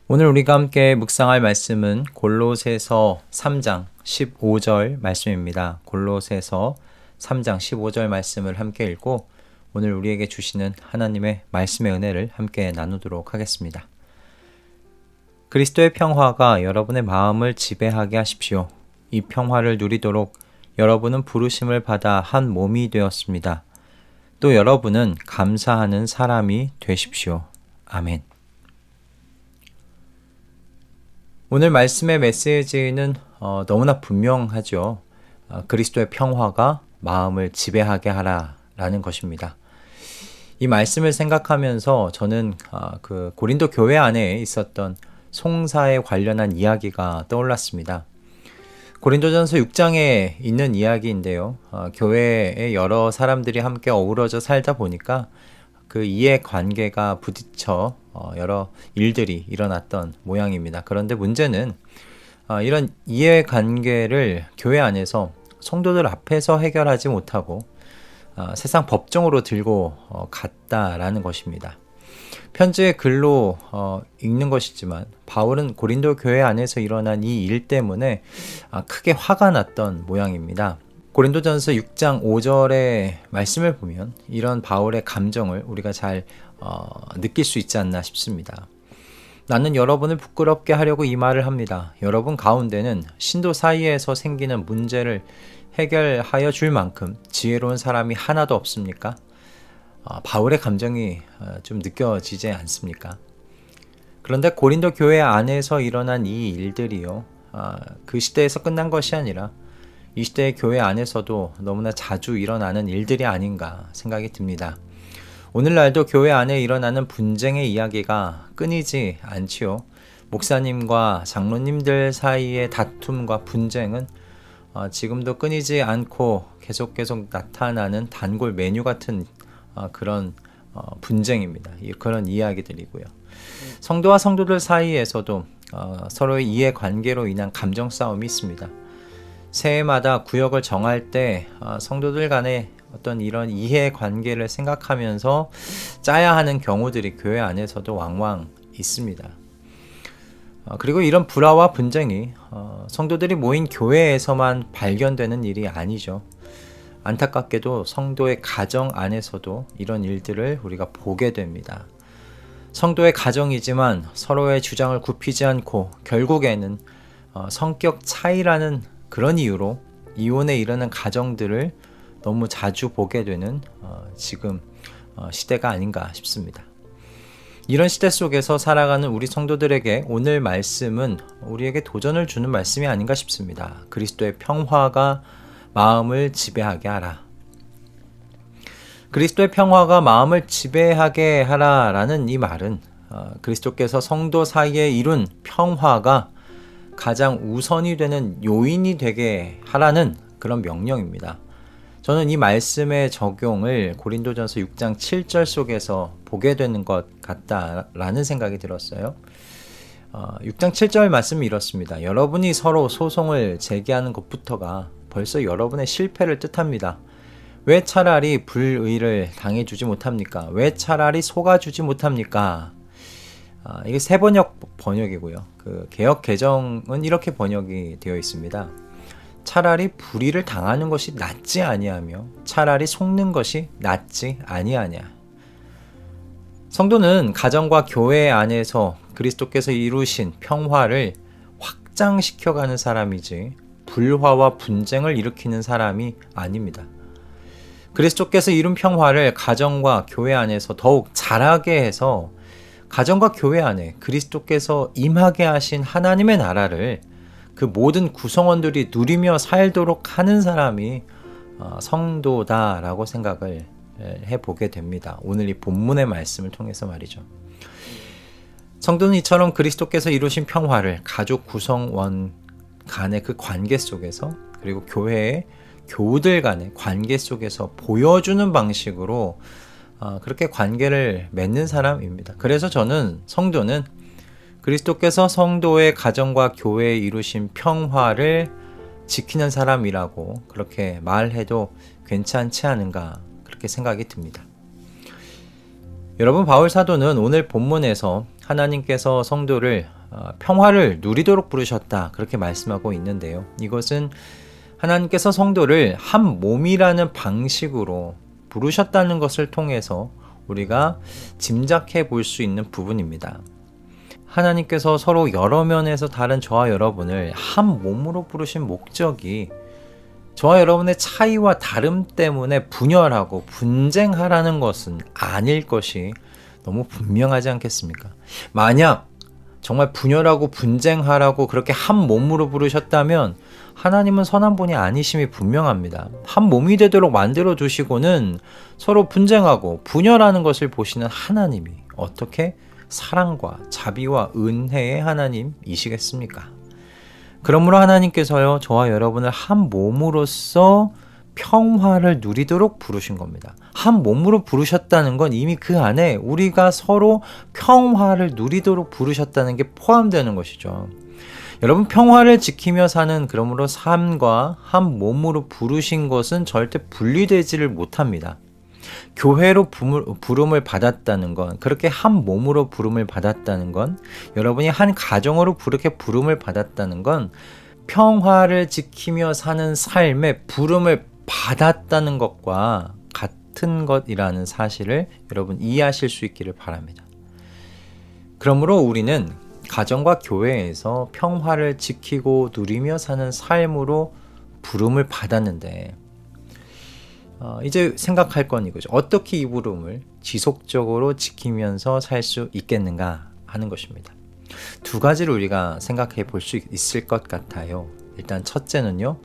오늘 우리가 함께 묵상할 말씀은 골로새서 3장 15절 말씀입니다. 골로새서 3장 15절 말씀을 함께 읽고 오늘 우리에게 주시는 하나님의 말씀의 은혜를 함께 나누도록 하겠습니다. 그리스도의 평화가 여러분의 마음을 지배하게 하십시오. 이 평화를 누리도록 여러분은 부르심을 받아 한 몸이 되었습니다. 또 여러분은 감사하는 사람이 되십시오. 아멘. 오늘 말씀의 메시지는 너무나 분명하죠. 그리스도의 평화가 마음을 지배하게 하라라는 것입니다. 이 말씀을 생각하면서 저는 그 고린도 교회 안에 있었던 송사에 관련한 이야기가 떠올랐습니다. 고린도전서 6장에 있는 이야기인데요. 교회에 여러 사람들이 함께 어우러져 살다 보니까 그 이해관계가 부딪혀 여러 일들이 일어났던 모양입니다. 그런데 문제는 이런 이해관계를 교회 안에서 성도들 앞에서 해결하지 못하고 세상 법정으로 들고 갔다라는 것입니다. 편지의 글로 읽는 것이지만 바울은 고린도 교회 안에서 일어난 이 일 때문에 크게 화가 났던 모양입니다. 고린도전서 6장 5절의 말씀을 보면 이런 바울의 감정을 우리가 잘 느낄 수 있지 않나 싶습니다. 나는 여러분을 부끄럽게 하려고 이 말을 합니다. 여러분 가운데는 신도 사이에서 생기는 문제를 해결하여 줄 만큼 지혜로운 사람이 하나도 없습니까? 바울의 감정이 좀 느껴지지 않습니까? 그런데 고린도 교회 안에서 일어난 이 일들이요, 그 시대에서 끝난 것이 아니라 이 시대의 교회 안에서도 너무나 자주 일어나는 일들이 아닌가 생각이 듭니다. 오늘날도 교회 안에 일어나는 분쟁의 이야기가 끊이지 않지요. 목사님과 장로님들 사이의 다툼과 분쟁은 지금도 끊이지 않고 계속 나타나는 단골 메뉴 같은 그런 분쟁입니다. 그런 이야기들이고요. 성도와 성도들 사이에서도 서로의 이해관계로 인한 감정 싸움이 있습니다. 새해마다 구역을 정할 때 성도들 간의 어떤 이런 이해관계를 생각하면서 짜야 하는 경우들이 교회 안에서도 왕왕 있습니다. 그리고 이런 불화와 분쟁이 성도들이 모인 교회에서만 발견되는 일이 아니죠. 안타깝게도 성도의 가정 안에서도 이런 일들을 우리가 보게 됩니다. 성도의 가정이지만 서로의 주장을 굽히지 않고 결국에는 성격 차이라는 그런 이유로 이혼에 이르는 가정들을 너무 자주 보게 되는 지금 시대가 아닌가 싶습니다. 이런 시대 속에서 살아가는 우리 성도들에게 오늘 말씀은 우리에게 도전을 주는 말씀이 아닌가 싶습니다. 그리스도의 평화가 마음을 지배하게 하라. 그리스도의 평화가 마음을 지배하게 하라라는 이 말은 그리스도께서 성도 사이에 이룬 평화가 가장 우선이 되는 요인이 되게 하라는 그런 명령입니다. 저는 이 말씀의 적용을 고린도전서 6장 7절 속에서 보게 되는 것 같다라는 생각이 들었어요. 6장 7절 말씀이 이렇습니다. 여러분이 서로 소송을 제기하는 것부터가 벌써 여러분의 실패를 뜻합니다. 왜 차라리 불의를 당해주지 못합니까? 왜 차라리 속아주지 못합니까? 이게 새 번역이고요. 그 개역 개정은 이렇게 번역이 되어 있습니다. 차라리 불의를 당하는 것이 낫지 아니하며 차라리 속는 것이 낫지 아니하냐. 성도는 가정과 교회 안에서 그리스도께서 이루신 평화를 확장시켜가는 사람이지 불화와 분쟁을 일으키는 사람이 아닙니다. 그리스도께서 이룬 평화를 가정과 교회 안에서 더욱 자라게 해서 가정과 교회 안에 그리스도께서 임하게 하신 하나님의 나라를 그 모든 구성원들이 누리며 살도록 하는 사람이 성도다라고 생각을 해보게 됩니다. 오늘 이 본문의 말씀을 통해서 말이죠. 성도는 이처럼 그리스도께서 이루신 평화를 가족 구성원 간의 그 관계 속에서 그리고 교회의 교우들 간의 관계 속에서 보여주는 방식으로 그렇게 관계를 맺는 사람입니다. 그래서 저는 성도는 그리스도께서 성도의 가정과 교회에 이루신 평화를 지키는 사람이라고 그렇게 말해도 괜찮지 않은가 그렇게 생각이 듭니다. 여러분, 바울 사도는 오늘 본문에서 하나님께서 성도를 평화를 누리도록 부르셨다, 그렇게 말씀하고 있는데요. 이것은 하나님께서 성도를 한 몸이라는 방식으로 부르셨다는 것을 통해서 우리가 짐작해 볼 수 있는 부분입니다. 하나님께서 서로 여러 면에서 다른 저와 여러분을 한 몸으로 부르신 목적이 저와 여러분의 차이와 다름 때문에 분열하고 분쟁하라는 것은 아닐 것이 너무 분명하지 않겠습니까? 만약 정말 분열하고 분쟁하라고 그렇게 한 몸으로 부르셨다면 하나님은 선한 분이 아니심이 분명합니다. 한 몸이 되도록 만들어 두시고는 서로 분쟁하고 분열하는 것을 보시는 하나님이 어떻게 사랑과 자비와 은혜의 하나님이시겠습니까? 그러므로 하나님께서요, 저와 여러분을 한 몸으로서 평화를 누리도록 부르신 겁니다. 한 몸으로 부르셨다는 건 이미 그 안에 우리가 서로 평화를 누리도록 부르셨다는 게 포함되는 것이죠. 여러분, 평화를 지키며 사는 그러므로 삶과 한 몸으로 부르신 것은 절대 분리되지를 못합니다. 교회로 부름을 받았다는 건, 그렇게 한 몸으로 부름을 받았다는 건, 여러분이 한 가정으로 그렇게 부름을 받았다는 건 평화를 지키며 사는 삶에 부름을 받았다는 것과 같은 것이라는 사실을 여러분 이해하실 수 있기를 바랍니다. 그러므로 우리는 가정과 교회에서 평화를 지키고 누리며 사는 삶으로 부름을 받았는데 이제 생각할 건 이거죠. 어떻게 이 부름을 지속적으로 지키면서 살 수 있겠는가 하는 것입니다. 두 가지를 우리가 생각해 볼 수 있을 것 같아요. 일단 첫째는요,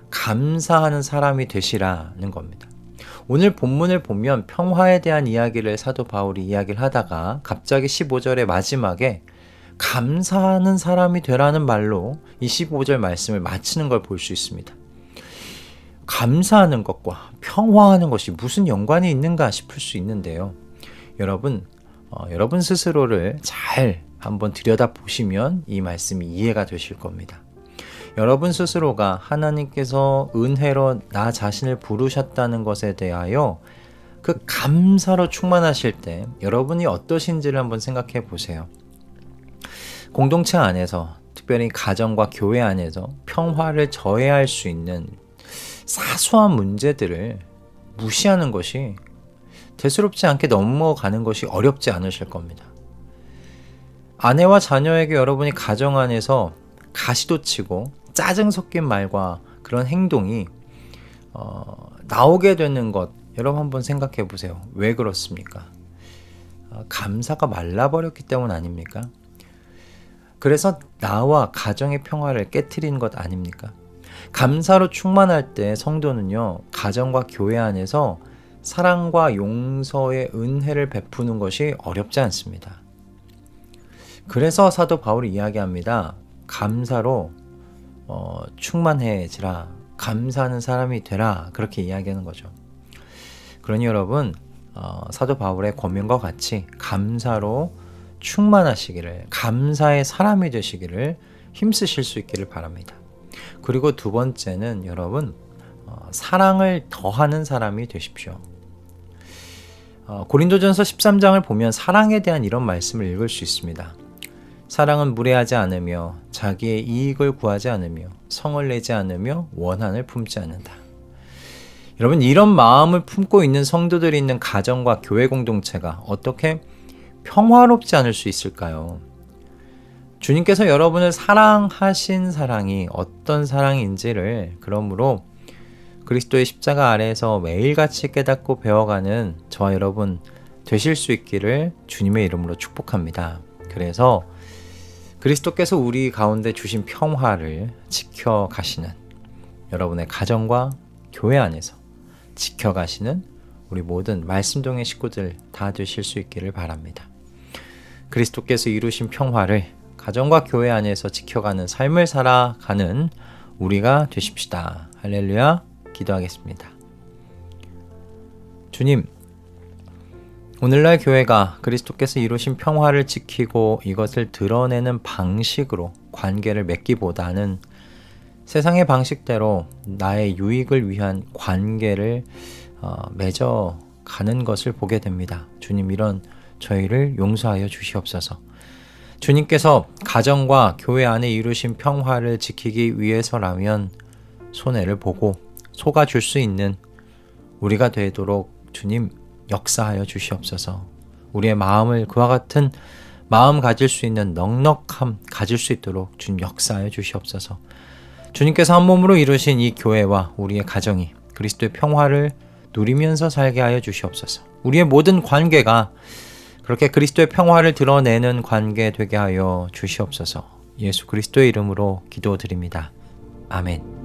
감사하는 사람이 되시라는 겁니다. 오늘 본문을 보면 평화에 대한 이야기를 사도 바울이 이야기를 하다가 갑자기 15절의 마지막에 감사하는 사람이 되라는 말로 이 15절 말씀을 마치는 걸 볼 수 있습니다. 감사하는 것과 평화하는 것이 무슨 연관이 있는가 싶을 수 있는데요. 여러분 스스로를 잘 한번 들여다보시면 이 말씀이 이해가 되실 겁니다. 여러분 스스로가 하나님께서 은혜로 나 자신을 부르셨다는 것에 대하여 그 감사로 충만하실 때 여러분이 어떠신지를 한번 생각해 보세요. 공동체 안에서, 특별히 가정과 교회 안에서 평화를 저해할 수 있는 사소한 문제들을 무시하는 것이, 대수롭지 않게 넘어가는 것이 어렵지 않으실 겁니다. 아내와 자녀에게 여러분이 가정 안에서 가시도 치고 짜증 섞인 말과 그런 행동이 나오게 되는 것, 여러분 한번 생각해 보세요. 왜 그렇습니까? 감사가 말라버렸기 때문 아닙니까? 그래서 나와 가정의 평화를 깨트리는 것 아닙니까? 감사로 충만할 때 성도는요, 가정과 교회 안에서 사랑과 용서의 은혜를 베푸는 것이 어렵지 않습니다. 그래서 사도 바울이 이야기합니다. 감사로 충만해지라, 감사하는 사람이 되라, 그렇게 이야기하는 거죠. 그러니 여러분, 사도 바울의 권면과 같이 감사로 충만하시기를, 감사의 사람이 되시기를 힘쓰실 수 있기를 바랍니다. 그리고 두 번째는 여러분, 사랑을 더하는 사람이 되십시오. 고린도전서 13장을 보면 사랑에 대한 이런 말씀을 읽을 수 있습니다. 사랑은 무례하지 않으며 자기의 이익을 구하지 않으며 성을 내지 않으며 원한을 품지 않는다. 여러분, 이런 마음을 품고 있는 성도들이 있는 가정과 교회 공동체가 어떻게 평화롭지 않을 수 있을까요? 주님께서 여러분을 사랑하신 사랑이 어떤 사랑인지를 그러므로 그리스도의 십자가 아래에서 매일같이 깨닫고 배워가는 저와 여러분 되실 수 있기를 주님의 이름으로 축복합니다. 그래서 그리스도께서 우리 가운데 주신 평화를 지켜가시는, 여러분의 가정과 교회 안에서 지켜가시는 우리 모든 말씀동의 식구들 다 되실 수 있기를 바랍니다. 그리스도께서 이루신 평화를 가정과 교회 안에서 지켜가는 삶을 살아가는 우리가 되십시다. 할렐루야. 기도하겠습니다. 주님, 오늘날 교회가 그리스도께서 이루신 평화를 지키고 이것을 드러내는 방식으로 관계를 맺기보다는 세상의 방식대로 나의 유익을 위한 관계를 맺어가는 것을 보게 됩니다. 주님, 이런 저희를 용서하여 주시옵소서. 주님께서 가정과 교회 안에 이루신 평화를 지키기 위해서라면 손해를 보고 속아줄 수 있는 우리가 되도록 주님 역사하여 주시옵소서. 우리의 마음을 그와 같은 마음 가질 수 있는 넉넉함 가질 수 있도록 주님 역사하여 주시옵소서. 주님께서 한 몸으로 이루신 이 교회와 우리의 가정이 그리스도의 평화를 누리면서 살게 하여 주시옵소서. 우리의 모든 관계가 그렇게 그리스도의 평화를 드러내는 관계 되게 하여 주시옵소서. 예수 그리스도의 이름으로 기도드립니다. 아멘.